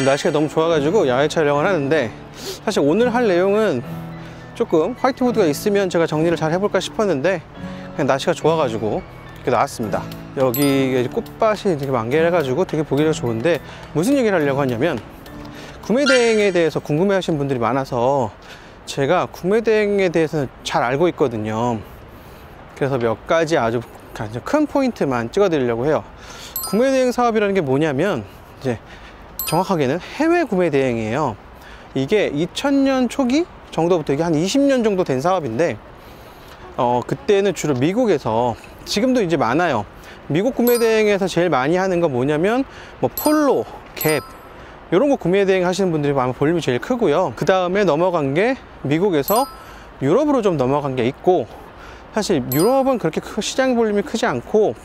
날씨가 너무 좋아가지고 야외 촬영을 하는데, 사실 오늘 할 내용은 조금 화이트보드가 있으면 제가 정리를 잘 해볼까 싶었는데 그냥 날씨가 좋아가지고 이렇게 나왔습니다. 여기 꽃밭이 되게 만개해가지고 되게 보기가 좋은데, 무슨 얘기를 하려고 하냐면 구매대행에 대해서 궁금해 하신 분들이 많아서 제가 구매대행에 대해서는 잘 알고 있거든요. 그래서 몇 가지 아주 큰 포인트만 찍어 드리려고 해요. 구매대행 사업이라는 게 뭐냐면 이제 정확하게는 해외 구매대행이에요. 이게 2000년 초기 정도부터 이게 한 20년 정도 된 사업인데, 그때는 주로 미국에서, 지금도 이제 많아요. 미국 구매대행에서 제일 많이 하는 건 뭐냐면 뭐 폴로, 갭 이런 거 구매대행 하시는 분들이 아마 볼륨이 제일 크고요. 그 다음에 넘어간 게 미국에서 유럽으로 좀 넘어간 게 있고, 사실 유럽은 그렇게 시장 볼륨이 크지 않고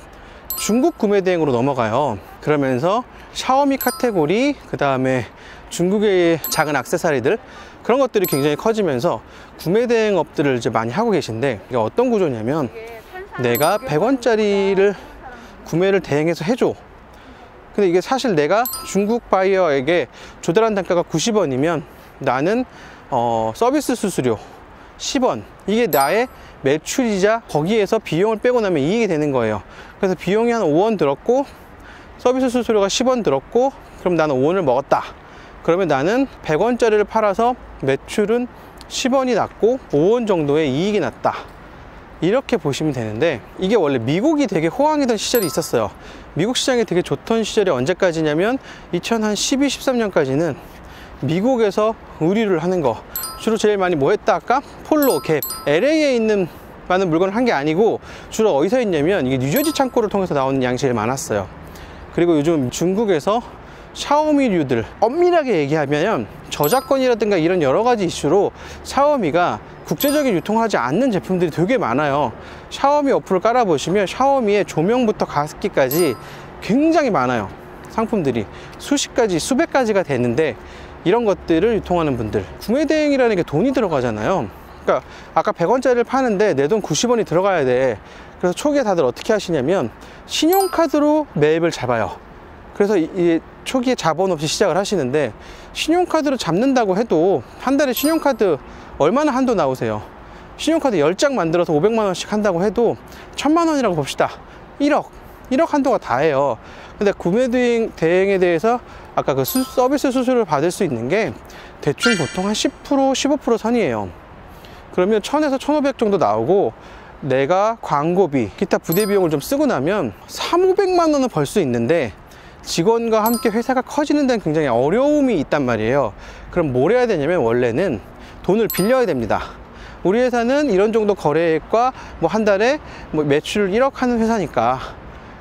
중국 구매대행으로 넘어가요. 그러면서 샤오미 카테고리, 그 다음에 중국의 작은 액세서리들, 그런 것들이 굉장히 커지면서 구매대행 업들을 이제 많이 하고 계신데, 이게 어떤 구조냐면 내가 100원짜리를 구매를 대행해서 해줘. 근데 이게 사실 내가 중국 바이어에게 조달한 단가가 90원이면 나는 서비스 수수료 10원, 이게 나의 매출이자 거기에서 비용을 빼고 나면 이익이 되는 거예요. 그래서 비용이 한 5원 들었고 서비스 수수료가 10원 들었고, 그럼 나는 5원을 먹었다. 그러면 나는 100원짜리를 팔아서 매출은 10원이 났고 5원 정도의 이익이 났다. 이렇게 보시면 되는데, 이게 원래 미국이 되게 호황이던 시절이 있었어요. 미국 시장이 되게 좋던 시절이 언제까지냐면 2012, 13년까지는 미국에서 의류를 하는 거, 주로 제일 많이 뭐 했다 아까? 폴로, 갭, LA에 있는 많은 물건을 한 게 아니고 주로 어디서 있냐면 이게 뉴저지 창고를 통해서 나오는 양이 제일 많았어요. 그리고 요즘 중국에서 샤오미류들, 엄밀하게 얘기하면 저작권이라든가 이런 여러 가지 이슈로 샤오미가 국제적인 유통을 하지 않는 제품들이 되게 많아요. 샤오미 어플을 깔아보시면 샤오미의 조명부터 가습기까지 굉장히 많아요. 상품들이 수십 가지, 수백 가지가 되는데, 이런 것들을 유통하는 분들, 구매대행이라는 게 돈이 들어가잖아요. 그러니까 아까 100원짜리를 파는데 내 돈 90원이 들어가야 돼. 그래서 초기에 다들 어떻게 하시냐면 신용카드로 매입을 잡아요. 그래서 이 초기에 자본 없이 시작을 하시는데, 신용카드로 잡는다고 해도 한 달에 신용카드 얼마나 한도 나오세요? 신용카드 10장 만들어서 500만원씩 한다고 해도 1000만원이라고 봅시다. 1억 한도가 다예요. 근데 구매대행에 대해서 아까 그 서비스 수수료를 받을 수 있는 게 대충 보통 한 10%, 15% 선이에요. 그러면 1000에서 1500 정도 나오고, 내가 광고비, 기타 부대 비용을 좀 쓰고 나면 300~500만 원은 벌 수 있는데, 직원과 함께 회사가 커지는 데는 굉장히 어려움이 있단 말이에요. 그럼 뭘 해야 되냐면 원래는 돈을 빌려야 됩니다. 우리 회사는 이런 정도 거래액과 뭐 한 달에 뭐 매출 1억 하는 회사니까.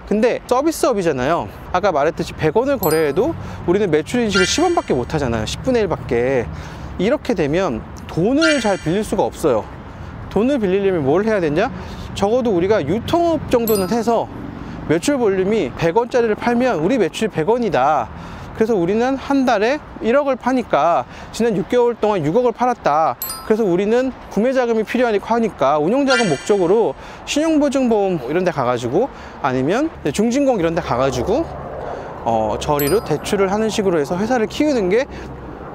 근데 서비스업이잖아요. 아까 말했듯이 100원을 거래해도 우리는 매출 인식을 10원밖에 못 하잖아요. 10분의 1밖에. 이렇게 되면 돈을 잘 빌릴 수가 없어요. 돈을 빌리려면 뭘 해야 되냐? 적어도 우리가 유통업 정도는 해서 매출 볼륨이 100원짜리를 팔면 우리 매출이 100원이다. 그래서 우리는 한 달에 1억을 파니까 지난 6개월 동안 6억을 팔았다. 그래서 우리는 구매 자금이 필요하니까 운용 자금 목적으로 신용보증보험 이런 데 가가지고, 아니면 중진공 이런 데 가가지고 저리로 대출을 하는 식으로 해서 회사를 키우는 게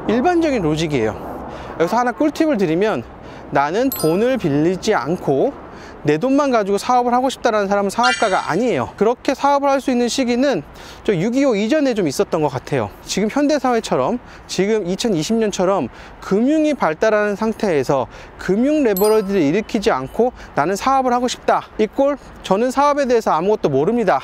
일반적인 로직이에요. 여기서 하나 꿀팁을 드리면, 나는 돈을 빌리지 않고 내 돈만 가지고 사업을 하고 싶다라는 사람은 사업가가 아니에요. 그렇게 사업을 할 수 있는 시기는 저 6.25 이전에 좀 있었던 것 같아요. 지금 현대사회처럼, 지금 2020년처럼 금융이 발달하는 상태에서 금융 레버리지를 일으키지 않고 나는 사업을 하고 싶다, 이꼴 저는 사업에 대해서 아무것도 모릅니다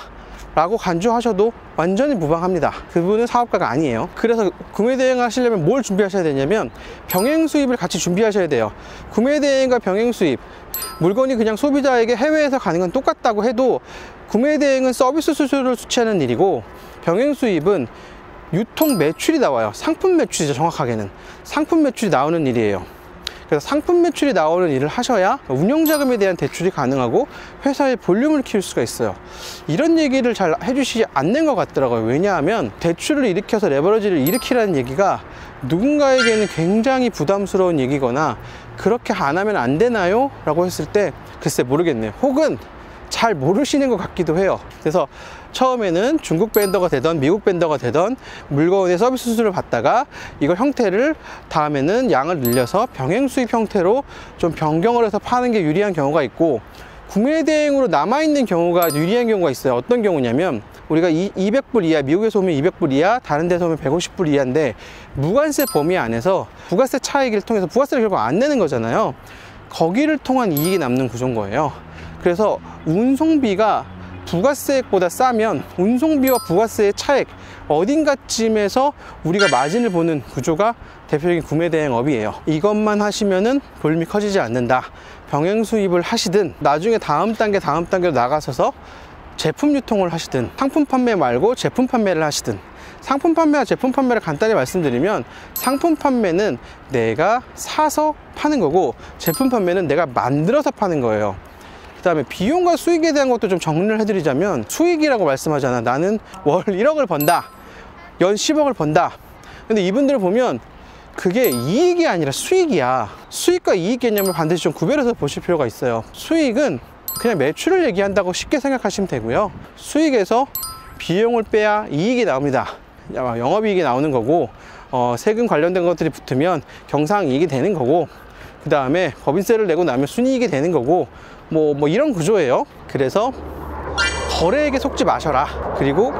라고 간주하셔도 완전히 무방합니다. 그분은 사업가가 아니에요. 그래서 구매대행 하시려면 뭘 준비하셔야 되냐면 병행 수입을 같이 준비하셔야 돼요. 구매대행과 병행 수입, 물건이 그냥 소비자에게 해외에서 가는 건 똑같다고 해도 구매대행은 서비스 수수료를 수취하는 일이고, 병행 수입은 유통 매출이 나와요. 상품 매출이죠. 정확하게는 상품 매출이 나오는 일이에요. 그래서 상품 매출이 나오는 일을 하셔야 운영자금에 대한 대출이 가능하고 회사의 볼륨을 키울 수가 있어요. 이런 얘기를 잘 해주시지 않는 것 같더라고요. 왜냐하면 대출을 일으켜서 레버리지를 일으키라는 얘기가 누군가에게는 굉장히 부담스러운 얘기거나, 그렇게 안 하면 안 되나요? 라고 했을 때 글쎄 모르겠네요. 혹은 잘 모르시는 것 같기도 해요. 그래서 처음에는 중국 벤더가 되던 미국 벤더가 되던 물건의 서비스 수수료를 받다가 이걸 형태를 다음에는 양을 늘려서 병행 수입 형태로 좀 변경을 해서 파는 게 유리한 경우가 있고, 구매 대행으로 남아있는 경우가 유리한 경우가 있어요. 어떤 경우냐면 우리가 200불 이하, 미국에서 오면 200불 이하, 다른 데서 오면 150불 이하인데 무관세 범위 안에서 부가세 차익을 통해서 부가세를 결국 안 내는 거잖아요. 거기를 통한 이익이 남는 구조인 거예요. 그래서 운송비가 부가세액보다 싸면 운송비와 부가세의 차액 어딘가쯤에서 우리가 마진을 보는 구조가 대표적인 구매 대행업이에요. 이것만 하시면은 볼륨이 커지지 않는다. 병행 수입을 하시든 나중에 다음 단계로 나가서서 제품 유통을 하시든, 상품 판매 말고 제품 판매를 하시든. 상품 판매와 제품 판매를 간단히 말씀드리면, 상품 판매는 내가 사서 파는 거고 제품 판매는 내가 만들어서 파는 거예요. 그 다음에 비용과 수익에 대한 것도 좀 정리를 해드리자면, 수익이라고 말씀하잖아. 나는 월 1억을 번다, 연 10억을 번다. 근데 이분들 보면 그게 이익이 아니라 수익이야. 수익과 이익 개념을 반드시 좀 구별해서 보실 필요가 있어요. 수익은 그냥 매출을 얘기한다고 쉽게 생각하시면 되고요, 수익에서 비용을 빼야 이익이 나옵니다. 영업이익이 나오는 거고, 세금 관련된 것들이 붙으면 경상이익이 되는 거고, 그 다음에 법인세를 내고 나면 순이익이 되는 거고, 뭐 이런 구조예요. 그래서 거래액에 속지 마셔라. 그리고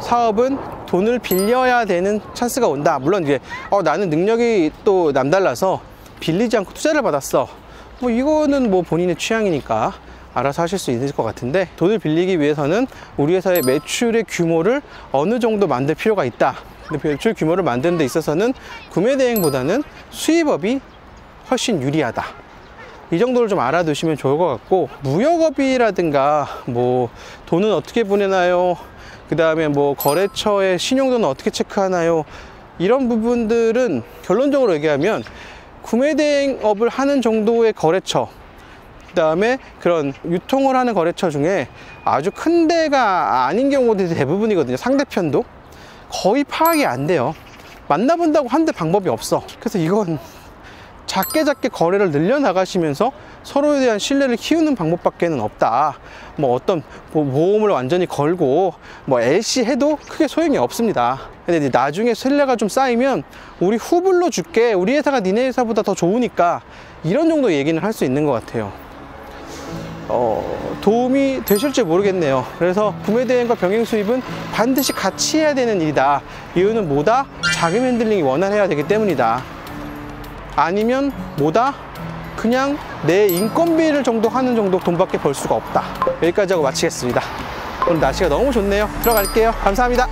사업은 돈을 빌려야 되는 찬스가 온다. 물론 이제 나는 능력이 또 남달라서 빌리지 않고 투자를 받았어, 뭐 이거는 뭐 본인의 취향이니까 알아서 하실 수 있을 것 같은데, 돈을 빌리기 위해서는 우리 회사의 매출의 규모를 어느 정도 만들 필요가 있다. 근데 매출 규모를 만드는 데 있어서는 구매 대행보다는 수입업이 훨씬 유리하다. 이 정도를 좀 알아두시면 좋을 것 같고, 무역업이라든가 뭐 돈은 어떻게 보내나요, 그 다음에 뭐 거래처의 신용도는 어떻게 체크하나요, 이런 부분들은 결론적으로 얘기하면 구매 대행업을 하는 정도의 거래처, 그 다음에 그런 유통을 하는 거래처 중에 아주 큰 데가 아닌 경우들이 대부분이거든요. 상대편도 거의 파악이 안 돼요. 만나본다고 한데 방법이 없어. 그래서 이건 작게 거래를 늘려나가시면서 서로에 대한 신뢰를 키우는 방법밖에는 없다. 뭐 어떤 보험을 완전히 걸고 뭐 LC 해도 크게 소용이 없습니다. 근데 나중에 신뢰가 좀 쌓이면 우리 후불러 줄게, 우리 회사가 니네 회사보다 더 좋으니까, 이런 정도 얘기는 할 수 있는 것 같아요. 도움이 되실지 모르겠네요. 그래서 구매 대행과 병행 수입은 반드시 같이 해야 되는 일이다. 이유는 뭐다? 자금 핸들링이 원활해야 되기 때문이다. 아니면 뭐다? 그냥 내 인건비를 정도 하는 정도 돈밖에 벌 수가 없다. 여기까지 하고 마치겠습니다. 오늘 날씨가 너무 좋네요. 들어갈게요. 감사합니다.